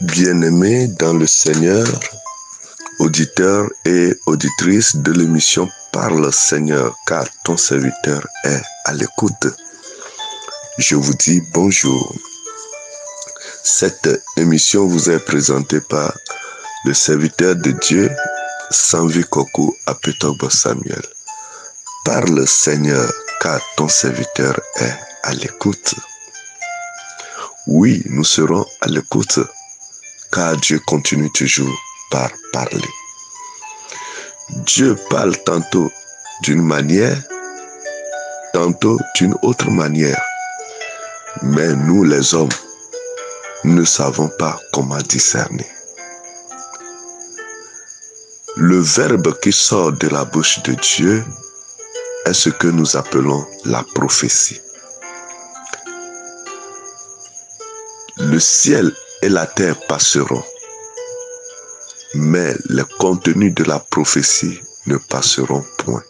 Bien-aimés dans le Seigneur, auditeurs et auditrices de l'émission Parle Seigneur, car ton serviteur est à l'écoute. Je vous dis bonjour. Cette émission vous est présentée par le serviteur de Dieu, Sanvi Koku Apetogbo Samuel. Parle Seigneur, car ton serviteur est à l'écoute. Oui, nous serons à l'écoute, car Dieu continue toujours par parler. Dieu parle tantôt d'une manière, tantôt d'une autre manière. Mais nous les hommes, ne savons pas comment discerner. Le verbe qui sort de la bouche de Dieu est ce que nous appelons la prophétie. Le ciel et la terre passeront, mais les contenus de la prophétie ne passeront point.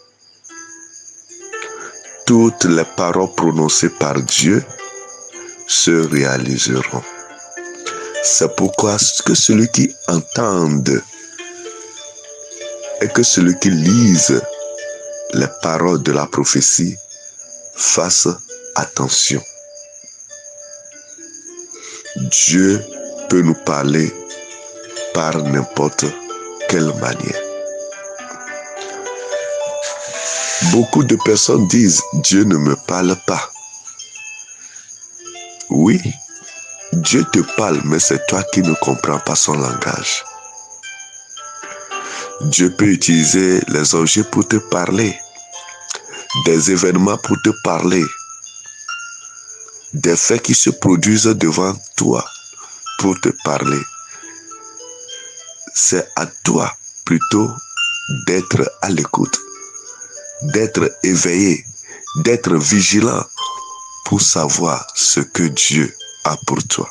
Toutes les paroles prononcées par Dieu se réaliseront. C'est pourquoi que celui qui entende et que celui qui lise les paroles de la prophétie fasse attention. Dieu peut nous parler par n'importe quelle manière. Beaucoup de personnes disent « Dieu ne me parle pas ». Oui, Dieu te parle, mais c'est toi qui ne comprends pas son langage. Dieu peut utiliser les objets pour te parler, des événements pour te parler, des faits qui se produisent devant toi pour te parler. C'est à toi plutôt d'être à l'écoute, d'être éveillé, d'être vigilant pour savoir ce que Dieu a pour toi.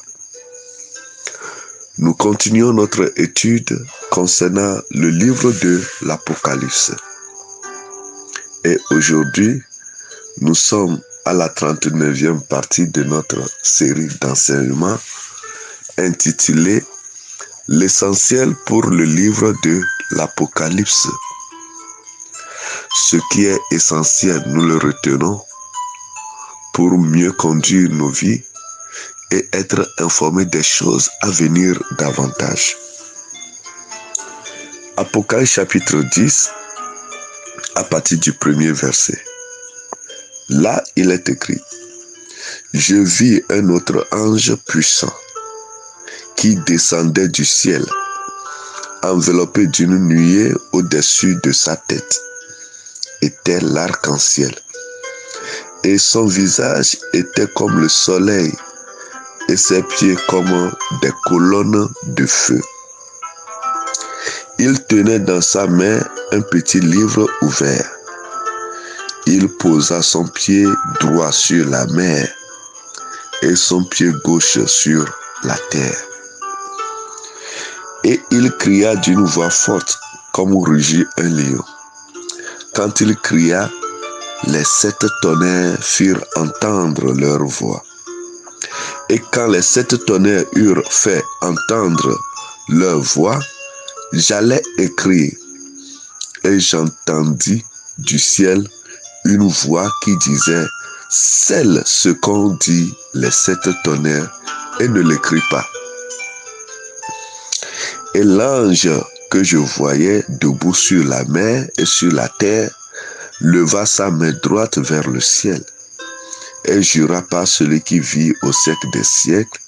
Nous continuons notre étude concernant le livre de l'Apocalypse. Et aujourd'hui, nous sommes à la 39e partie de notre série d'enseignements intitulée « L'essentiel pour le livre de l'Apocalypse ». Ce qui est essentiel, nous le retenons pour mieux conduire nos vies et être informés des choses à venir davantage. Apocalypse chapitre 10, à partir du premier verset. Là, il est écrit: Je vis un autre ange puissant qui descendait du ciel, enveloppé d'une nuée au-dessus de sa tête, était l'arc-en-ciel, et son visage était comme le soleil, et ses pieds comme des colonnes de feu. Il tenait dans sa main un petit livre ouvert. Il posa son pied droit sur la mer et son pied gauche sur la terre. Et il cria d'une voix forte comme rugit un lion. Quand il cria, les 7 tonnerres firent entendre leur voix. Et quand les 7 tonnerres eurent fait entendre leur voix, j'allais écrire, et j'entendis du ciel une voix qui disait « Scelle ce qu'ont dit les 7 tonnerres et ne l'écris pas. » Et l'ange que je voyais debout sur la mer et sur la terre leva sa main droite vers le ciel et jura par celui qui vit au siècle des siècles,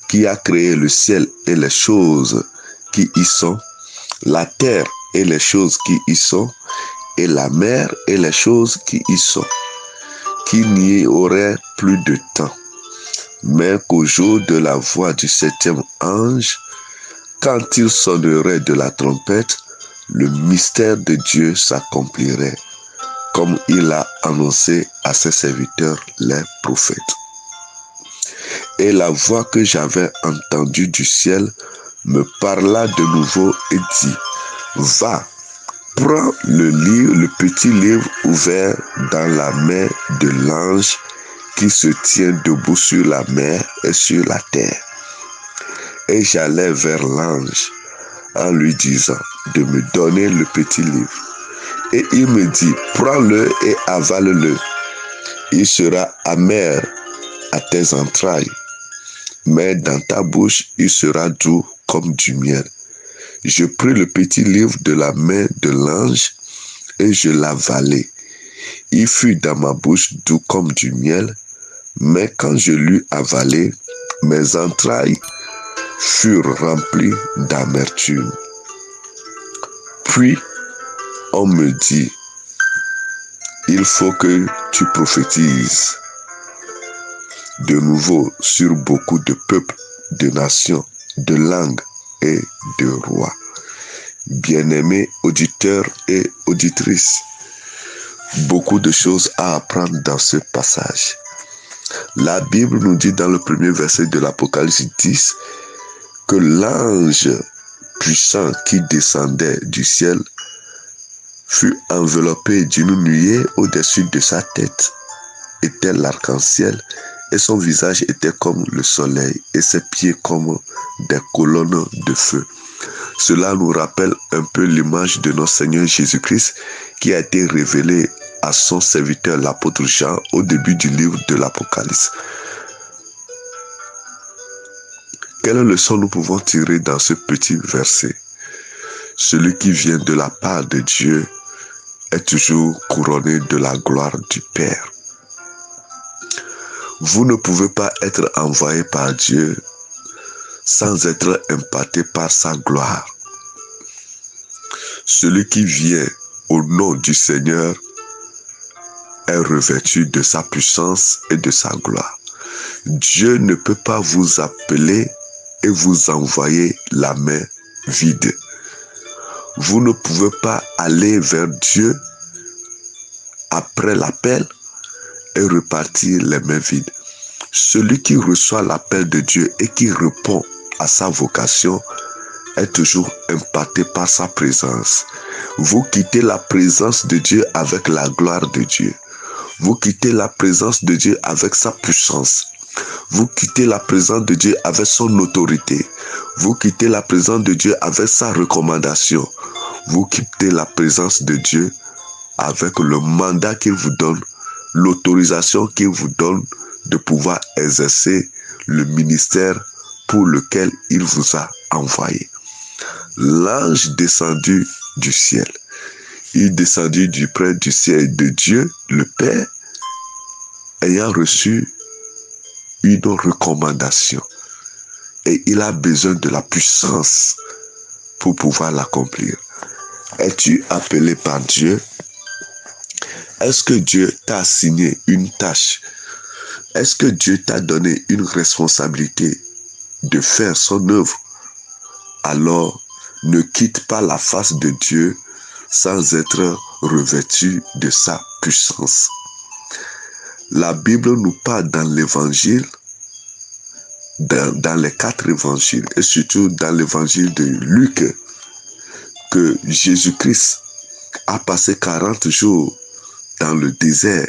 qui a créé le ciel et les choses qui y sont, la terre et les choses qui y sont, et la mer et les choses qui y sont, qu'il n'y aurait plus de temps, mais qu'au jour de la voix du 7e ange, quand il sonnerait de la trompette, le mystère de Dieu s'accomplirait, comme il a annoncé à ses serviteurs les prophètes. Et la voix que j'avais entendue du ciel me parla de nouveau et dit « Va, prends le petit livre ouvert dans la main de l'ange qui se tient debout sur la mer et sur la terre. » et j'allai vers l'ange en lui disant de me donner le petit livre. Et il me dit, prends-le et avale-le. Il sera amer à tes entrailles, mais dans ta bouche, il sera doux comme du miel. Je pris le petit livre de la main de l'ange et je l'avalai. Il fut dans ma bouche doux comme du miel, mais quand je l'eus avalé, mes entrailles furent remplies d'amertume. Puis on me dit, il faut que tu prophétises de nouveau sur beaucoup de peuples, de nations, de langues et de rois. Bien-aimés auditeurs et auditrices, beaucoup de choses à apprendre dans ce passage. La Bible nous dit dans le premier verset de l'Apocalypse 10 que l'ange puissant qui descendait du ciel fut enveloppé d'une nuée au-dessus de sa tête, était l'arc-en-ciel, et son visage était comme le soleil, et ses pieds comme des colonnes de feu. Cela nous rappelle un peu l'image de notre Seigneur Jésus-Christ qui a été révélée à son serviteur l'apôtre Jean au début du livre de l'Apocalypse. Quelle leçon nous pouvons tirer dans ce petit verset? Celui qui vient de la part de Dieu est toujours couronné de la gloire du Père. Vous ne pouvez pas être envoyé par Dieu sans être impacté par sa gloire. Celui qui vient au nom du Seigneur est revêtu de sa puissance et de sa gloire. Dieu ne peut pas vous appeler et vous envoyer la main vide. Vous ne pouvez pas aller vers Dieu après l'appel et repartir les mains vides. Celui qui reçoit l'appel de Dieu et qui répond à sa vocation est toujours impacté par sa présence. Vous quittez la présence de Dieu avec la gloire de Dieu. Vous quittez la présence de Dieu avec sa puissance. Vous quittez la présence de Dieu avec son autorité. Vous quittez la présence de Dieu avec sa recommandation. Vous quittez la présence de Dieu avec le mandat qu'il vous donne, l'autorisation qu'il vous donne de pouvoir exercer le ministère pour lequel il vous a envoyé. L'ange descendu du ciel, il descendu du près du ciel de Dieu, le Père, ayant reçu une recommandation. Et il a besoin de la puissance pour pouvoir l'accomplir. Es-tu appelé par Dieu? Est-ce que Dieu t'a assigné une tâche? Est-ce que Dieu t'a donné une responsabilité de faire son œuvre? Alors, ne quitte pas la face de Dieu sans être revêtu de sa puissance. La Bible nous parle dans l'évangile, dans les 4 évangiles, et surtout dans l'évangile de Luc, que Jésus-Christ a passé 40 jours dans le désert,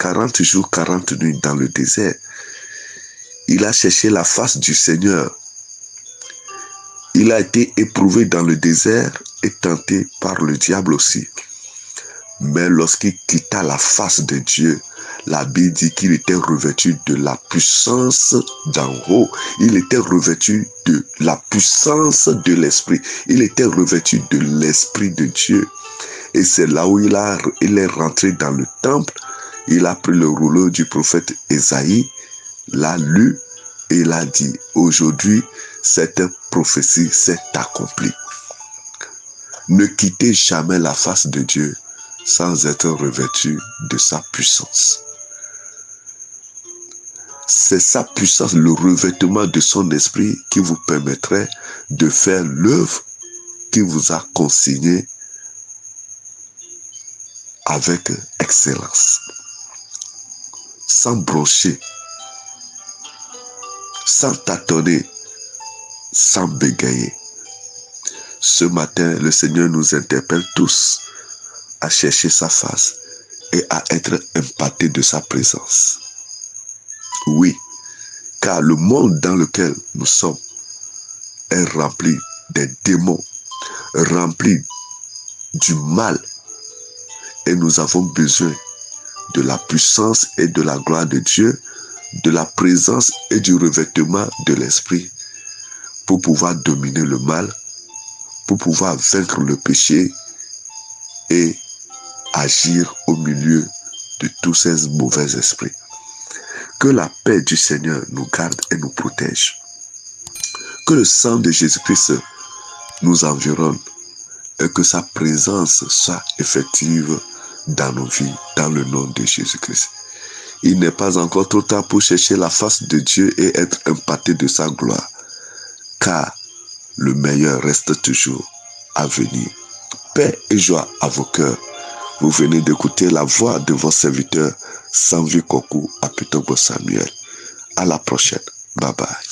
40 jours, 40 nuits dans le désert. Il a cherché la face du Seigneur. Il a été éprouvé dans le désert et tenté par le diable aussi. Mais lorsqu'il quitta la face de Dieu, la Bible dit qu'il était revêtu de la puissance d'en haut. Il était revêtu de la puissance de l'Esprit. Il était revêtu de l'Esprit de Dieu. Et c'est là où il est rentré dans le temple. Il a pris le rouleau du prophète Ésaïe, l'a lu et il a dit, aujourd'hui, cette prophétie s'est accomplie. Ne quittez jamais la face de Dieu sans être revêtu de sa puissance. C'est sa puissance, le revêtement de son esprit qui vous permettrait de faire l'œuvre qui vous a consignée avec excellence, sans brocher, sans tâtonner, sans bégayer. Ce matin, le Seigneur nous interpelle tous à chercher sa face et à être impactés de sa présence. Oui, car le monde dans lequel nous sommes est remplie des démons, remplie du mal. Et nous avons besoin de la puissance et de la gloire de Dieu, de la présence et du revêtement de l'Esprit pour pouvoir dominer le mal, pour pouvoir vaincre le péché et agir au milieu de tous ces mauvais esprits. Que la paix du Seigneur nous garde et nous protège. Que le sang de Jésus-Christ nous environne et que sa présence soit effective dans nos vies, dans le nom de Jésus-Christ. Il n'est pas encore trop tard pour chercher la face de Dieu et être impacté de sa gloire, car le meilleur reste toujours à venir. Paix et joie à vos cœurs. Vous venez d'écouter la voix de vos serviteurs, Sanvi Kokou Apitobo Samuel. À la prochaine. Bye bye.